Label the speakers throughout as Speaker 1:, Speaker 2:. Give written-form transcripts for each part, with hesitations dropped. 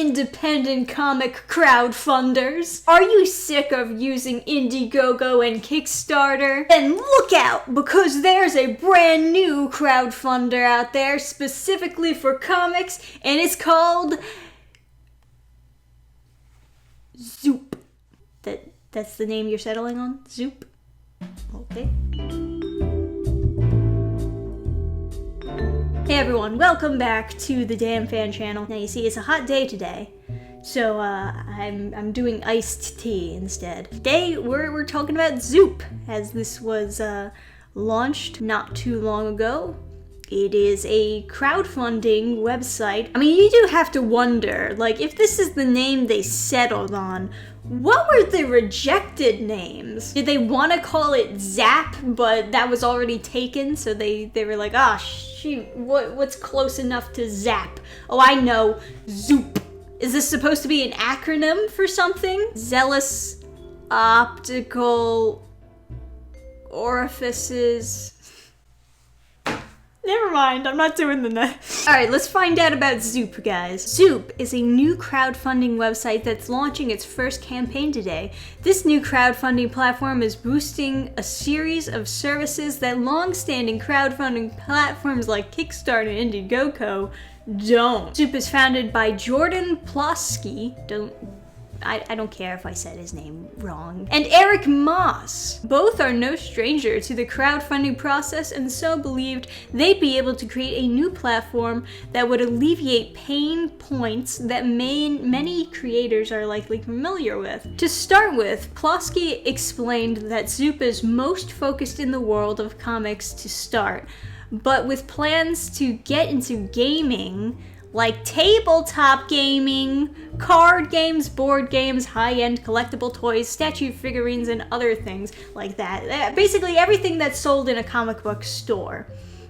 Speaker 1: independent comic crowdfunders? Are you sick of using Indiegogo and Kickstarter? Then look out, because there's a brand new crowdfunder out there specifically for comics, and it's called Zoop. That's the name you're settling on? Zoop? Okay. Hey everyone, welcome back to the Damn Fan channel. Now you see, it's a hot day today, so I'm doing iced tea instead. Today we're talking about Zoop, as this was launched not too long ago. It is a crowdfunding website. I mean, you do have to wonder, like, if this is the name they settled on, what were the rejected names? Did they want to call it Zap, but that was already taken, so they were like, ah, shoot, what's close enough to Zap? Oh, I know, Zoop. Is this supposed to be an acronym for something? Zealous optical orifices. Never mind, I'm not doing the next. Alright, let's find out about Zoop, guys. Zoop is a new crowdfunding website that's launching its first campaign today. This new crowdfunding platform is boosting a series of services that long-standing crowdfunding platforms like Kickstarter and Indiegogo don't. Zoop is founded by Jordan Plosky, I don't care if I said his name wrong, and Eric Moss. Both are no stranger to the crowdfunding process and so believed they'd be able to create a new platform that would alleviate pain points that many creators are likely familiar with. To start with, Plosky explained that Zoop is most focused in the world of comics to start, but with plans to get into gaming, like tabletop gaming, card games, board games, high-end collectible toys, statue figurines, and other things like that. Basically everything that's sold in a comic book store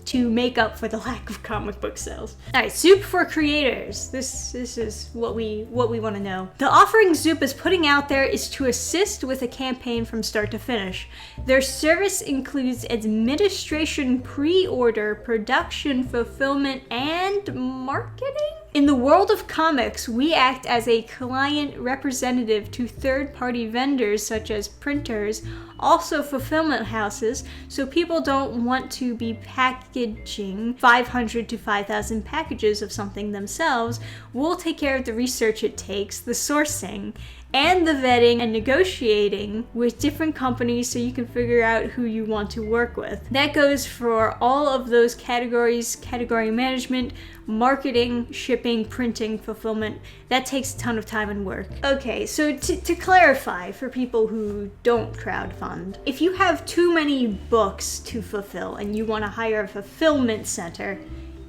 Speaker 1: to make up for the lack of comic book sales. Alright, Zoop for creators. This is what we want to know. The offering Zoop is putting out there is to assist with a campaign from start to finish. Their service includes administration, pre-order, production, fulfillment, and marketing? In the world of comics, we act as a client representative to third-party vendors such as printers, also fulfillment houses, so people don't want to be packaging 500 to 5,000 packages of something themselves. We'll take care of the research it takes, the sourcing, and the vetting and negotiating with different companies so you can figure out who you want to work with. That goes for all of those categories: category management, marketing, shipping, printing, fulfillment. That takes a ton of time and work. Okay, so to clarify for people who don't crowdfund, if you have too many books to fulfill and you want to hire a fulfillment center,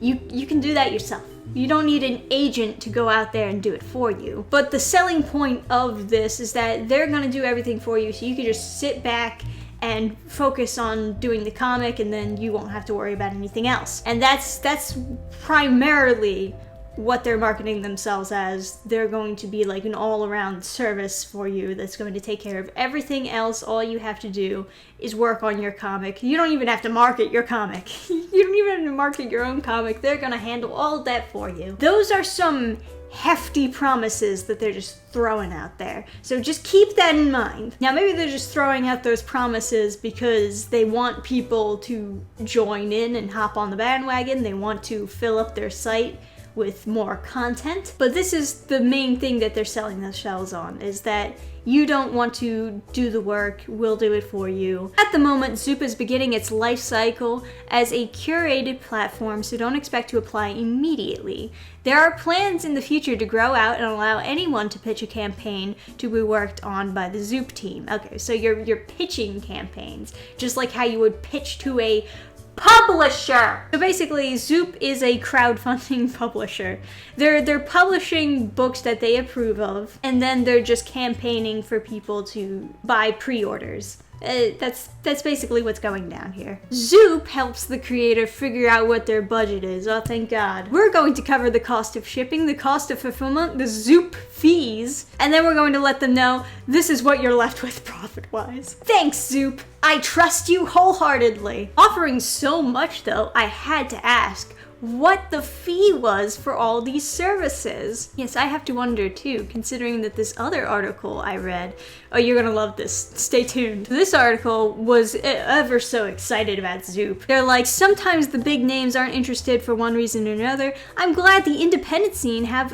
Speaker 1: you can do that yourself. You don't need an agent to go out there and do it for you. But the selling point of this is that they're gonna do everything for you, so you can just sit back and focus on doing the comic, and then you won't have to worry about anything else. And that's primarily what they're marketing themselves as. They're going to be like an all-around service for you that's going to take care of everything else. All you have to do is work on your comic. You don't even have to market your comic. You don't even have to market your own comic. They're gonna handle all of that for you. Those are some hefty promises that they're just throwing out there. So just keep that in mind. Now maybe they're just throwing out those promises because they want people to join in and hop on the bandwagon. They want to fill up their site with more content. But this is the main thing that they're selling themselves on, is that you don't want to do the work, we'll do it for you. At the moment, Zoop is beginning its life cycle as a curated platform, so don't expect to apply immediately. There are plans in the future to grow out and allow anyone to pitch a campaign to be worked on by the Zoop team. Okay, so you're pitching campaigns, just like how you would pitch to a publisher. So basically, Zoop is a crowdfunding publisher. They're publishing books that they approve of, and then they're just campaigning for people to buy pre-orders. That's basically what's going down here. Zoop helps the creator figure out what their budget is. Oh, thank God. We're going to cover the cost of shipping, the cost of fulfillment, the Zoop fees, and then we're going to let them know this is what you're left with profit-wise. Thanks, Zoop. I trust you wholeheartedly. Offering so much, though, I had to ask, what the fee was for all these services. Yes, I have to wonder too, considering that this other article I read, oh, you're gonna love this, stay tuned. This article was ever so excited about Zoop. They're like, sometimes the big names aren't interested for one reason or another. I'm glad the independent scene have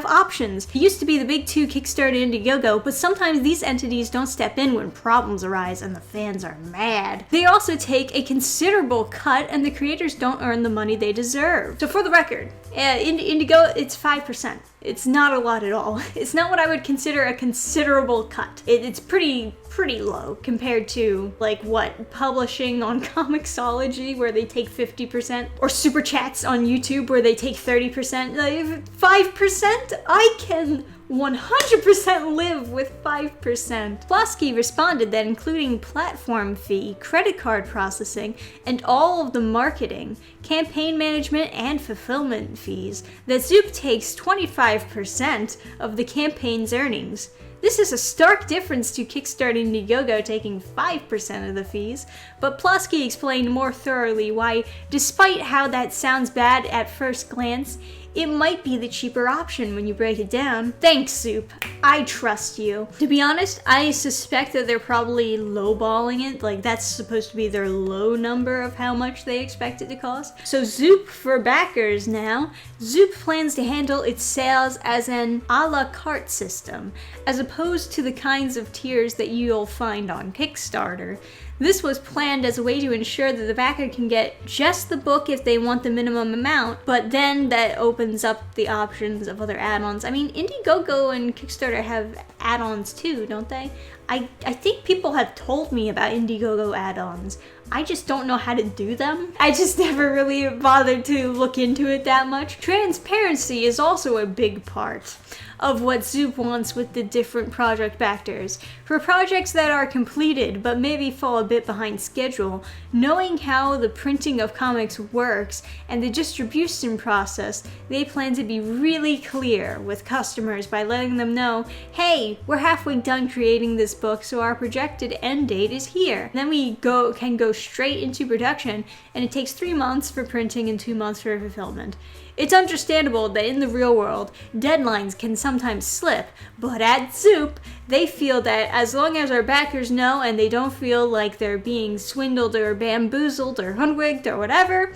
Speaker 1: options. It used to be the big two, Kickstarter and Indiegogo, but sometimes these entities don't step in when problems arise and the fans are mad. They also take a considerable cut and the creators don't earn the money they deserve. So for the record, Indigo, it's 5%. It's not a lot at all. It's not what I would consider a considerable cut. It's pretty low compared to like what publishing on Comixology where they take 50%, or super chats on YouTube where they take 30%. Like 5%, I can 100% live with 5%. Plosky responded that including platform fee, credit card processing, and all of the marketing, campaign management, and fulfillment fees, that Zoop takes 25% of the campaign's earnings. This is a stark difference to Kickstarter and Indiegogo taking 5% of the fees, but Plosky explained more thoroughly why, despite how that sounds bad at first glance, it might be the cheaper option when you break it down. Thanks, Zoop. I trust you. To be honest, I suspect that they're probably lowballing it. Like, that's supposed to be their low number of how much they expect it to cost. So Zoop for backers now. Zoop plans to handle its sales as an a la carte system, as opposed to the kinds of tiers that you'll find on Kickstarter. This was planned as a way to ensure that the backer can get just the book if they want the minimum amount, but then that opens up the options of other add-ons. I mean, Indiegogo and Kickstarter have add-ons too, don't they? I think people have told me about Indiegogo add-ons. I just don't know how to do them. I just never really bothered to look into it that much. Transparency is also a big part of what Zoop wants with the different project backers. For projects that are completed but maybe fall a bit behind schedule, knowing how the printing of comics works and the distribution process, they plan to be really clear with customers by letting them know, hey, we're halfway done creating this book, so our projected end date is here. Then we can go straight into production, and it takes 3 months for printing and 2 months for fulfillment. It's understandable that in the real world, deadlines can sometimes slip, but at Zoop, they feel that as long as our backers know and they don't feel like they're being swindled or bamboozled or hoodwinked or whatever,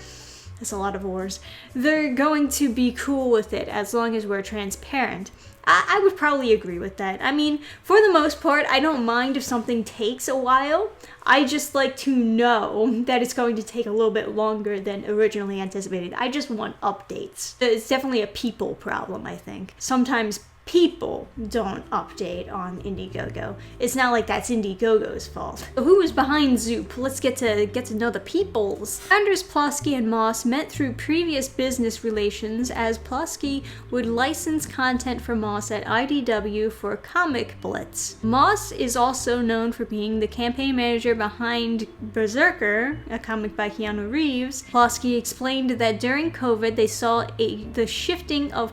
Speaker 1: that's a lot of wars, they're going to be cool with it as long as we're transparent. I would probably agree with that. I mean, for the most part, I don't mind if something takes a while. I just like to know that it's going to take a little bit longer than originally anticipated. I just want updates. It's definitely a people problem, I think. Sometimes people don't update on Indiegogo. It's not like that's Indiegogo's fault. So who is behind Zoop? Let's get to know the peoples. Founders Plosky and Moss met through previous business relations, as Plosky would license content for Moss at IDW for Comic Blitz. Moss is also known for being the campaign manager behind Berserker, a comic by Keanu Reeves. Plosky explained that during COVID they saw the shifting of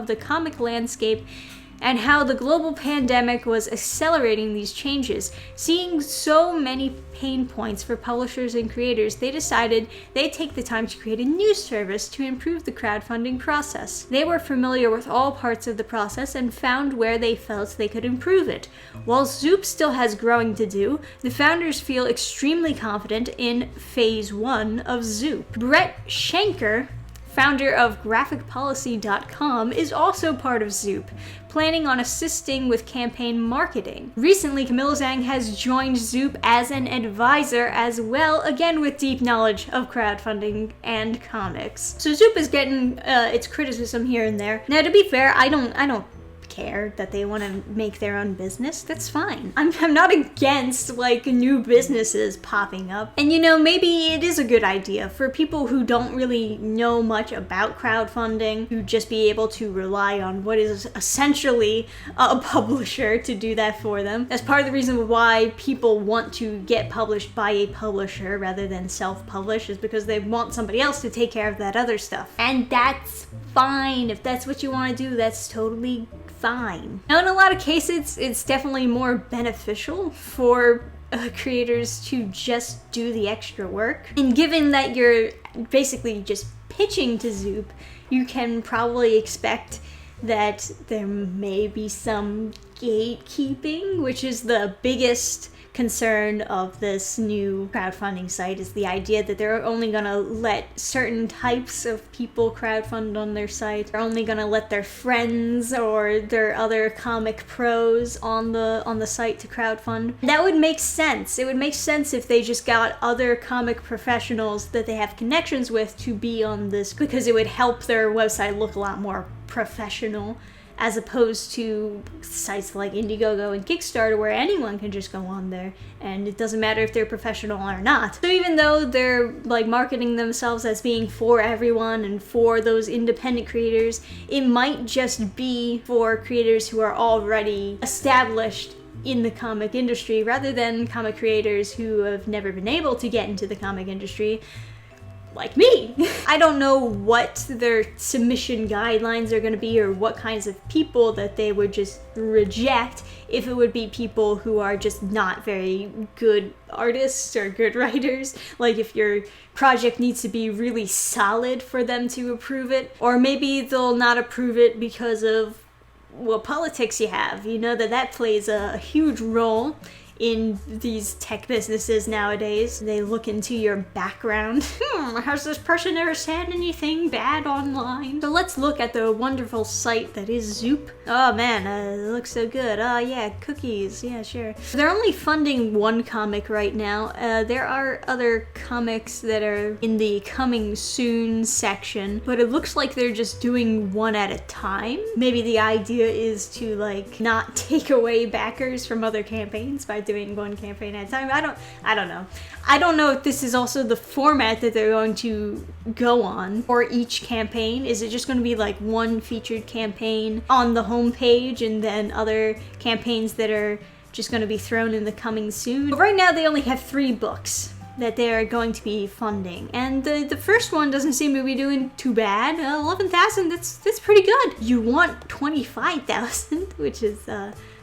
Speaker 1: the comic landscape and how the global pandemic was accelerating these changes. Seeing so many pain points for publishers and creators, they decided they'd take the time to create a new service to improve the crowdfunding process. They were familiar with all parts of the process and found where they felt they could improve it. While Zoop still has growing to do, the founders feel extremely confident in phase 1 of Zoop. Brett Schenker, founder of GraphicPolicy.com, is also part of Zoop, planning on assisting with campaign marketing. Recently, Camille Zhang has joined Zoop as an advisor as well, again with deep knowledge of crowdfunding and comics. So Zoop is getting its criticism here and there. Now, to be fair, I don't care that they want to make their own business. That's fine. I'm not against like new businesses popping up. And you know, maybe it is a good idea for people who don't really know much about crowdfunding to just be able to rely on what is essentially a publisher to do that for them. That's part of the reason why people want to get published by a publisher rather than self-publish, is because they want somebody else to take care of that other stuff. And that's fine. If that's what you want to do, that's totally fine. Now, in a lot of cases, it's definitely more beneficial for creators to just do the extra work. And given that you're basically just pitching to Zoop, you can probably expect that there may be some gatekeeping, which is the biggest concern of this new crowdfunding site, is the idea that they're only going to let certain types of people crowdfund on their site. They're only going to let their friends or their other comic pros on the site to crowdfund. That would make sense. It would make sense if they just got other comic professionals that they have connections with to be on this, because it would help their website look a lot more professional, as opposed to sites like Indiegogo and Kickstarter where anyone can just go on there and it doesn't matter if they're professional or not. So even though they're like marketing themselves as being for everyone and for those independent creators, it might just be for creators who are already established in the comic industry rather than comic creators who have never been able to get into the comic industry, like me. I don't know what their submission guidelines are going to be or what kinds of people that they would just reject, if it would be people who are just not very good artists or good writers, like if your project needs to be really solid for them to approve it, or maybe they'll not approve it because of what politics you have. You know that plays a huge role in these tech businesses nowadays. They look into your background. Has this person ever said anything bad online? So let's look at the wonderful site that is Zoop. Oh man, it looks so good. Oh yeah, cookies. Yeah, sure. They're only funding one comic right now. There are other comics that are in the coming soon section, but it looks like they're just doing one at a time. Maybe the idea is to like not take away backers from other campaigns by doing one campaign at a time. I don't know. I don't know if this is also the format that they're going to go on for each campaign. Is it just going to be like one featured campaign on the homepage and then other campaigns that are just going to be thrown in the coming soon? But right now they only have 3 books that they're going to be funding, and the first one doesn't seem to be doing too bad. 11,000, that's pretty good. You want 25,000, which is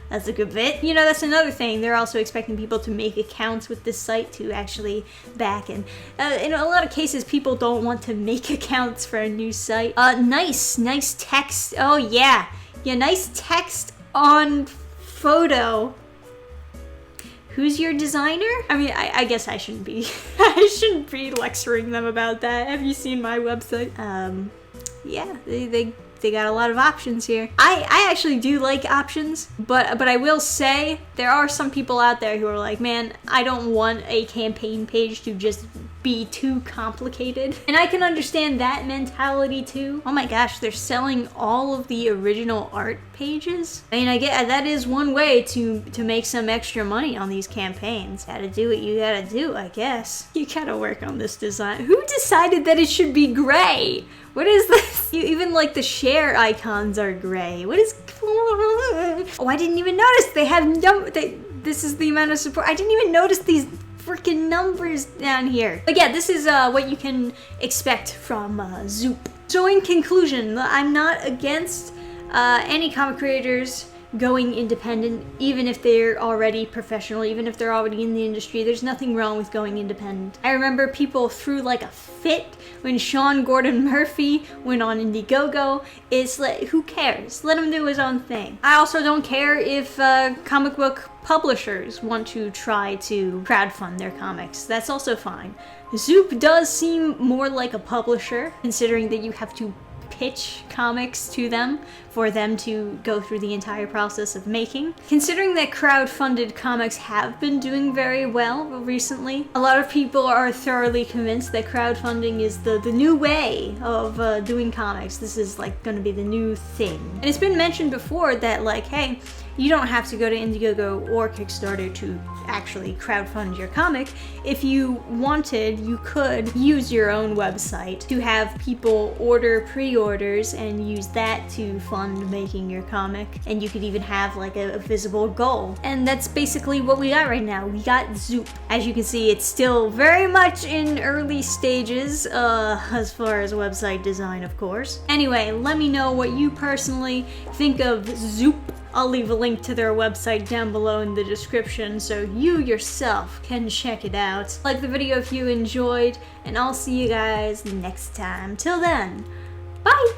Speaker 1: that's a good bit. You know, that's another thing. They're also expecting people to make accounts with this site to actually back. And in a lot of cases, people don't want to make accounts for a new site. Nice text. Oh yeah. Yeah, nice text on photo. Who's your designer? I mean, I guess I shouldn't be I shouldn't be lecturing them about that. Have you seen my website? Yeah, they got a lot of options here. I actually do like options, but I will say there are some people out there who are like, man, I don't want a campaign page to just be too complicated. And I can understand that mentality too. Oh my gosh, they're selling all of the original art pages. I mean, I get that is one way to make some extra money on these campaigns. Gotta do what you gotta do, I guess. You gotta work on this design. Who decided that it should be gray? What is this? Even like the share icons are gray. What is? Oh, I didn't even notice. They have this is the amount of support. I didn't even notice these freaking numbers down here. But yeah, this is what you can expect from Zoop. So in conclusion, I'm not against any comic creators going independent, even if they're already professional, even if they're already in the industry. There's nothing wrong with going independent. I remember people threw like a fit when Sean Gordon Murphy went on Indiegogo. It's like, who cares? Let him do his own thing. I also don't care if comic book publishers want to try to crowdfund their comics. That's also fine. Zoop does seem more like a publisher, considering that you have to pitch comics to them for them to go through the entire process of making. Considering that crowdfunded comics have been doing very well recently, a lot of people are thoroughly convinced that crowdfunding is the new way of doing comics. This is like going to be the new thing. And it's been mentioned before that like, hey, you don't have to go to Indiegogo or Kickstarter to actually crowdfund your comic. If you wanted, you could use your own website to have people order pre-orders and use that to fund making your comic. And you could even have like a visible goal. And that's basically what we got right now. We got Zoop. As you can see, it's still very much in early stages as far as website design, of course. Anyway, let me know what you personally think of Zoop. I'll leave a link to their website down below in the description so you yourself can check it out. Like the video if you enjoyed, and I'll see you guys next time. Till then, bye!